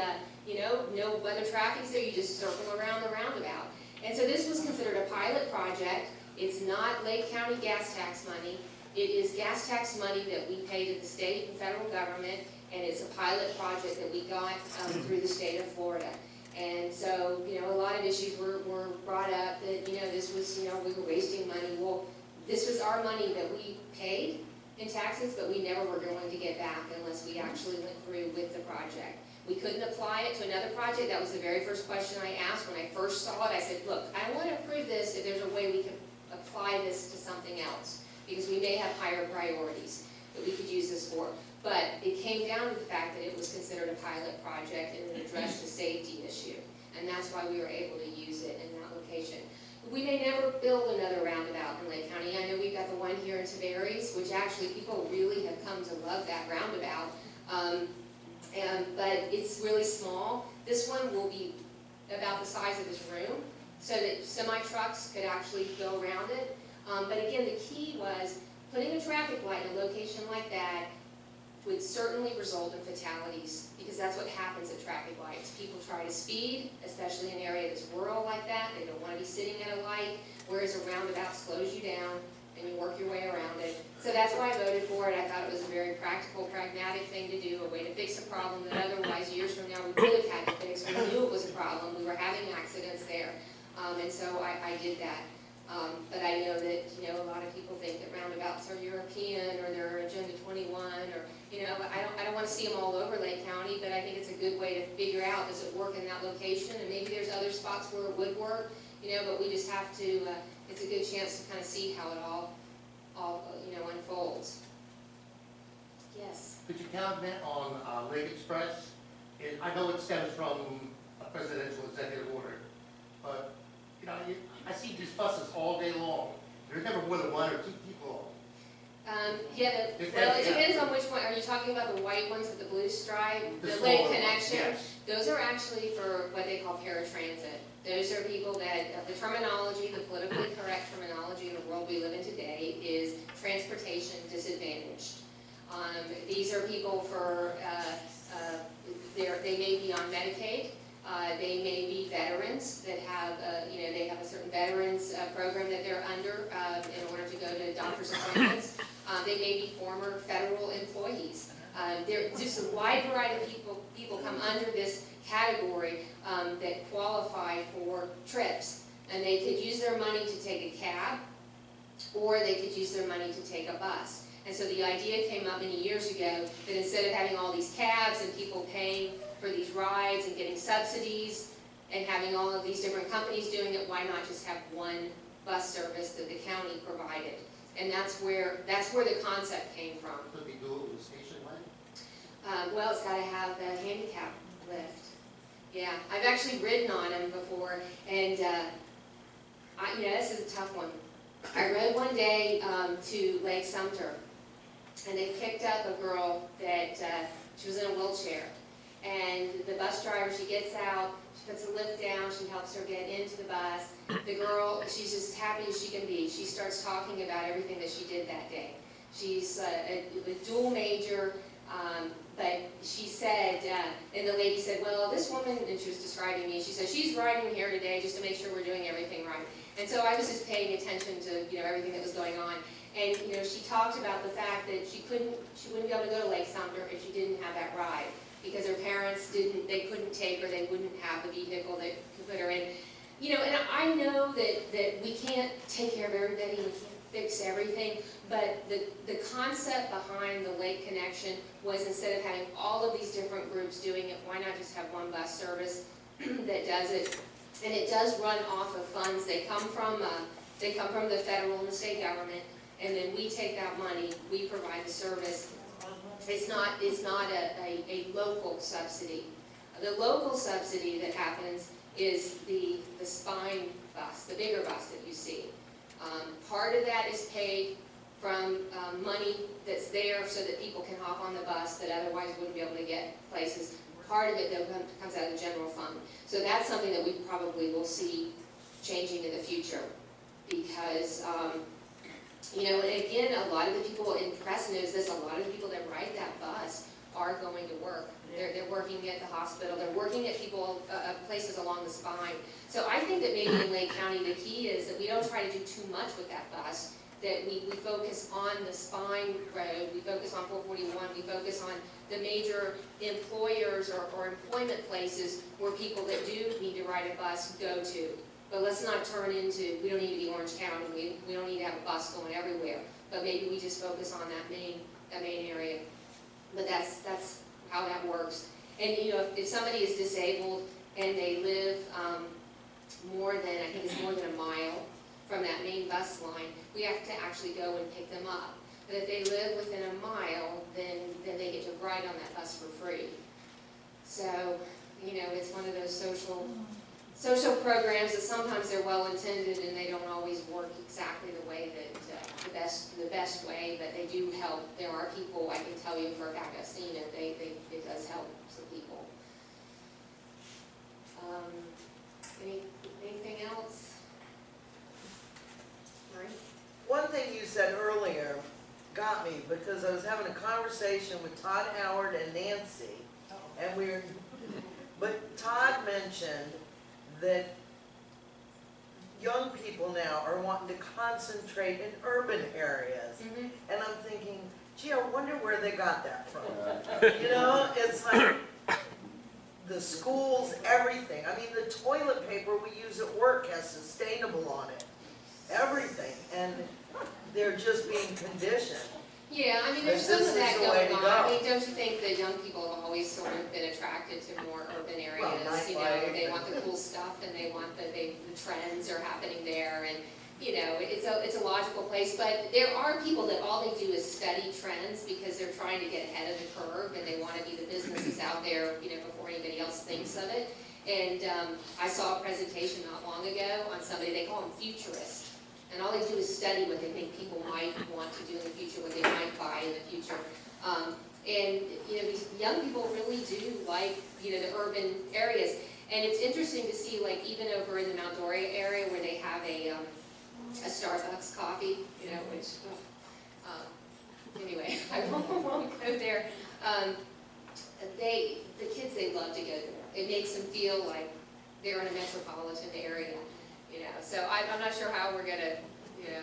no other traffic, so you just circle around the roundabout. And so this was considered a pilot project. It's not Lake County gas tax money. It is gas tax money that we pay to the state and federal government, and it's a pilot project that we got through the state of Florida. And so, a lot of issues were brought up that, this was, we were wasting money. Well, this was our money that we paid in taxes, but we never were going to get back unless we actually went through with the project. We couldn't apply it to another project. That was the very first question I asked when I first saw it. I said, look, I want to approve this if there's a way we can apply this to something else, because we may have higher priorities that we could use this for. But it came down to the fact that it was considered a pilot project and it addressed a safety issue. And that's why we were able to use it in that location. We may never build another roundabout in Lake County. I know we've got the one here in Tavares, which actually people really have come to love that roundabout. But it's really small. This one will be about the size of this room, so that semi-trucks could actually go around it. But again, the key was putting a traffic light in a location like that would certainly result in fatalities, because that's what happens at traffic lights. People try to speed, especially in an area that's rural like that. They don't want to be sitting at a light, whereas a roundabout slows you down and you work your way around it. So that's why I voted for it. I thought it was a very practical, pragmatic thing to do, a way to fix a problem that otherwise years from now we would have had to fix. We knew it was a problem. We were having accidents there. And so I did that. But I know that, a lot of people think that roundabouts are European or they're Agenda 21 or, I don't want to see them all over Lake County, but I think it's a good way to figure out, does it work in that location? And maybe there's other spots where it would work, but we just have to, it's a good chance to kind of see how it all unfolds. Yes? Could you comment on Lake Express? I know it stems from a presidential executive order, but, I see these buses all day long. There's never more than one or two people on. It depends on which one. Are you talking about the white ones with the blue stripe? The small Lake ones, Connection? yes. Those are actually for what they call paratransit. Those are people that, the terminology, the politically correct terminology in the world we live in today is transportation disadvantaged. These are people for, they may be on Medicaid. They may be veterans that have, they have a certain veterans program that they're under in order to go to doctor's appointments. They may be former federal employees. There's just a wide variety of people come under this category that qualify for trips. And they could use their money to take a cab, or they could use their money to take a bus. And so the idea came up many years ago that instead of having all these cabs and people paying for these rides and getting subsidies and having all of these different companies doing it, why not just have one bus service that the county provided? And that's where the concept came from. Could we do it with station wagon? Well, it's got to have the handicap lift. Yeah, I've actually ridden on them before, and this is a tough one. I rode one day to Lake Sumter, and they picked up a girl that she was in a wheelchair. And the bus driver, she gets out, she puts the lift down, she helps her get into the bus. The girl, she's just happy as she can be. She starts talking about everything that she did that day. She's a dual major, but she said, and the lady said, well, this woman, and she was describing me, she said, she's riding here today just to make sure we're doing everything right. And so I was just paying attention to, everything that was going on. And, she talked about the fact that she wouldn't be able to go to Lake Sumter if she didn't have that ride, because her parents they couldn't take her, they wouldn't have the vehicle that could put her in. And I know that we can't take care of everybody, we can't fix everything, but the concept behind the Lake Connection was, instead of having all of these different groups doing it, why not just have one bus service that does it? And it does run off of funds. They come from the federal and the state government, and then we take that money, we provide the service. It's not a local subsidy. The local subsidy that happens is the spine bus, the bigger bus that you see. Part of that is paid from money that's there so that people can hop on the bus that otherwise wouldn't be able to get places. Part of it, though, comes out of the general fund. So that's something that we probably will see changing in the future, because and again, a lot of the people in press knows this, a lot of the people that ride that bus are going to work. They're working at the hospital, they're working at places along the spine. So I think that maybe in Lake County, the key is that we don't try to do too much with that bus, that we focus on the spine road, we focus on 441, we focus on the major employers or employment places where people that do need to ride a bus go to. But let's not turn into, we don't need to be Orange County, we don't need to have a bus going everywhere, but maybe we just focus on that main area. But that's how that works. And you know, if somebody is disabled and they live more than, I think it's more than a mile from that main bus line, we have to actually go and pick them up. But if they live within a mile, then they get to ride on that bus for free. So, you know, it's one of those social programs that sometimes they're well intended and they don't always work exactly the way that the best way, but they do help. There are people, I can tell you for a fact, I've seen it. It does help some people. Anything else? Marie? One thing you said earlier got me, because I was having a conversation with Todd Howard and Nancy, and but Todd mentioned that young people now are wanting to concentrate in urban areas. Mm-hmm. And I'm thinking, gee, I wonder where they got that from. You know, it's like the schools, everything. I mean, the toilet paper we use at work has sustainable on it. Everything. And they're just being conditioned. Yeah, I mean, there's some of that going on. I mean, don't you think that young people have always sort of been attracted to more urban areas? You know, they want the cool stuff and they want the trends are happening there, and you know, it's a logical place. But there are people that all they do is study trends because they're trying to get ahead of the curve and they want to be the businesses out there, you know, before anybody else thinks of it. And I saw a presentation not long ago on somebody, they call them futurists. And all they do is study what they think people might want to do in the future, what they might buy in the future. And you know, these young people really do like, you know, the urban areas. And it's interesting to see, like even over in the Mount Doria area where they have a Starbucks coffee, you know, which anyway, I won't go there. The kids, they love to go there. It makes them feel like they're in a metropolitan area. You know, so I'm not sure how we're going to, you know,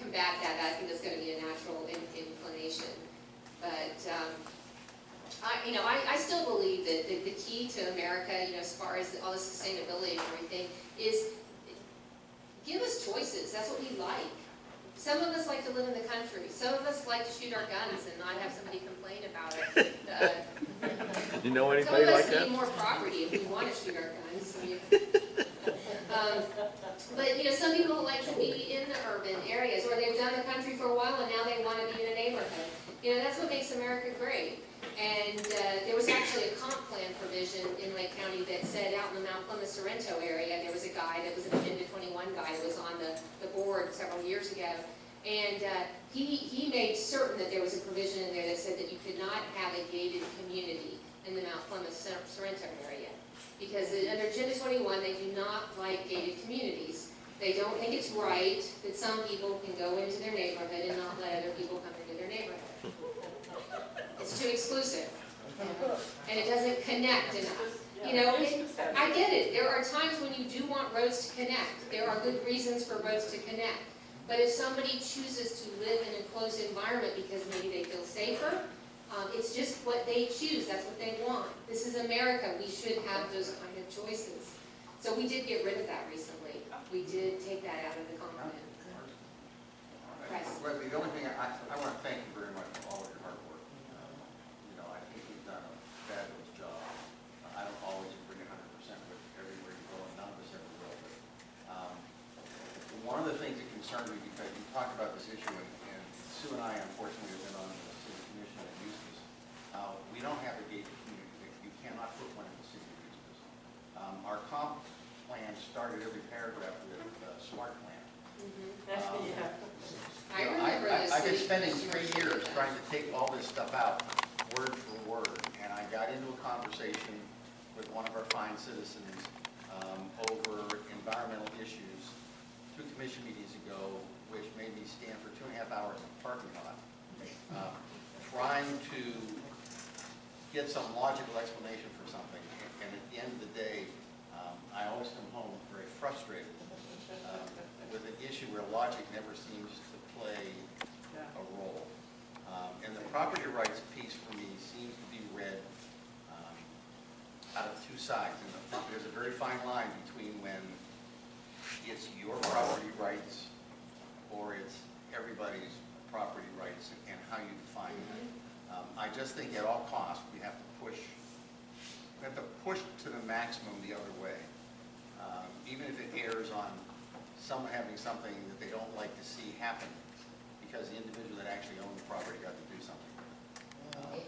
combat that. I think that's going to be a natural inclination. But, I still believe that the key to America, you know, as far as all the sustainability and everything, is give us choices. That's what we like. Some of us like to live in the country. Some of us like to shoot our guns and not have somebody complain about it. You know anybody like that? Some of us need more property if we want to shoot our guns. But, you know, some people like to be in the urban areas, or they've done the country for a while and now they want to be in a neighborhood. You know, that's what makes America great. And there was actually a comp plan provision in Lake County that said out in the Mount Plymouth-Sorrento area, there was a guy that was an Agenda 21 guy that was on the board several years ago. And he made certain that there was a provision in there that said that you could not have a gated community in the Mount Plymouth-Sorrento area. Because under Agenda 21, they do not like gated communities. They don't think it's right that some people can go into their neighborhood and not let other people come into their neighborhood. It's too exclusive. And it doesn't connect enough. You know, I get it. There are times when you do want roads to connect. There are good reasons for roads to connect. But if somebody chooses to live in an enclosed environment because maybe they feel safer, it's just what they choose. That's what they want. This is America. We should have those kind of choices. So we did get rid of that recently. We did take that out of the comp plan. Yes. Well, the only thing, I want to thank you very much for all of your hard work. You know, I think you've done a fabulous job. I don't always agree 100% with everywhere you go, and none of us ever will. But one of the things that concerned me, because you talked about this issue, and Sue and I, unfortunately, have been on the city commission at Eustis. We don't have a gated community. You cannot put one in the city of Eustis. Our comp plan started every paragraph with SMART plan. I remember this. I've been spending 3 years trying to take all this stuff out, word for word, and I got into a conversation with one of our fine citizens over environmental issues 2 commission meetings ago, which made me stand for 2.5 hours in the parking lot, trying to get some logical explanation for something, and at the end of the day, I always come home very frustrated with an issue where logic never seems to play a role. And the property rights piece for me seems to be read out of two sides. In the front, there's a very fine line between when it's your property rights or it's everybody's property rights and how you define that. I just think at all costs we have to push to the maximum the other way. Even if it errs on someone having something that they don't like to see happen because the individual that actually owned the property got to do something.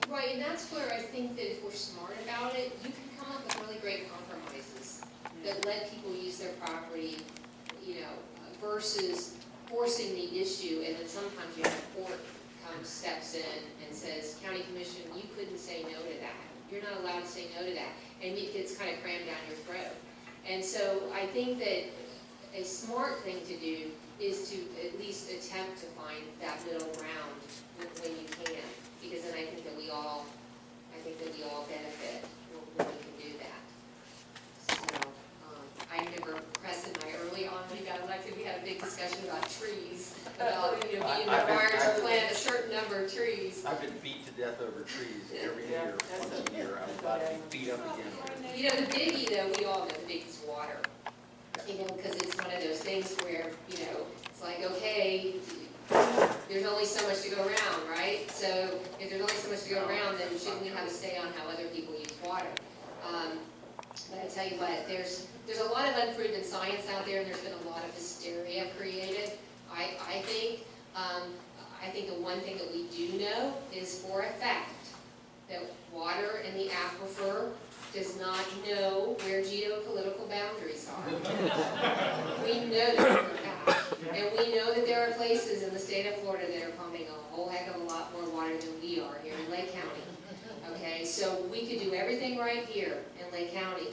Right, and that's where I think that if we're smart about it, you can come up with really great compromises that let people use their property, versus forcing the issue, and then sometimes you have a court comes, steps in and says, County Commission, you couldn't say no to that. You're not allowed to say no to that. And it gets kind of crammed down your throat. And so I think that a smart thing to do is to at least attempt to find that middle ground when you can. Because then I think that we all benefit when we can do that. So, I remember Chris and I early on when we got elected, we had a big discussion about trees, about, being required to plant a certain number of trees. I've been beat to death over trees every year, once a year. I'm about to be beat up again. The biggie though, we all know the biggie is water. Because it's one of those things where, it's like, okay, there's only so much to go around, right? So if there's only so much to go around, then shouldn't we have a say on how other people use water? But I tell you what, there's a lot of unproven science out there, and there's been a lot of hysteria created. I think the one thing that we do know is for a fact that water in the aquifer does not know where geopolitical boundaries are. We know that for a fact. And we know that there are places in the state of Florida that are pumping a whole heck of a lot more water than we are here in Lake County. Okay, so we could do everything right here in Lake County,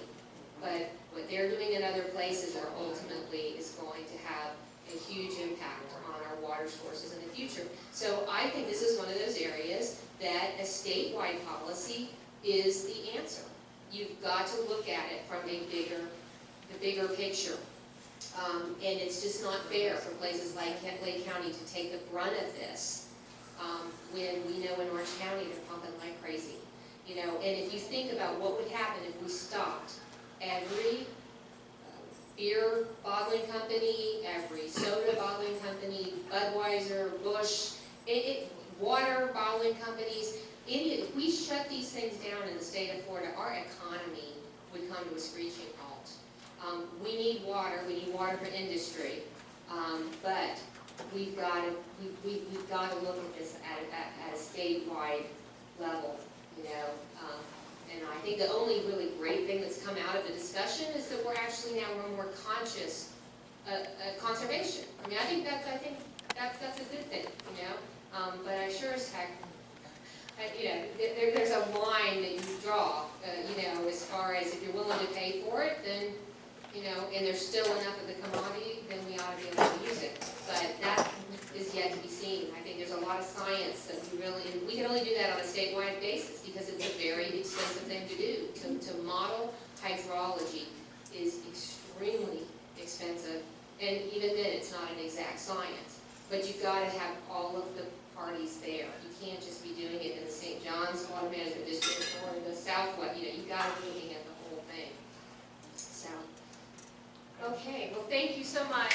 but what they're doing in other places are ultimately is going to have a huge impact on our water sources in the future. So I think this is one of those areas that a statewide policy is the answer. You've got to look at it from the bigger picture. And it's just not fair for places like Lake County to take the brunt of this when we know in Orange County they're pumping like crazy. And if you think about what would happen if we stopped every beer bottling company, every soda bottling company, Budweiser, Busch, water bottling companies, if we shut these things down in the state of Florida, our economy would come to a screeching halt. We need water for industry, but we've got to look at this at a statewide level, and I think the only really great thing that's come out of the discussion is that we're actually now more conscious conservation. I think that's a good thing, but I sure as heck, there's a line that you draw, as far as if you're willing to pay for it, then, and there's still enough of the commodity, then we ought to be able to use it. But that is yet to be seen. I think there's a lot of science that and we can only do that on a statewide basis because it's a very expensive thing to do. To model hydrology is extremely expensive, and even then it's not an exact science. But you've got to have all of the parties there. You can't just be doing it in the St. John's Water Management District or in the Southwest. You've got to be looking at the whole thing. So, okay, well, thank you so much.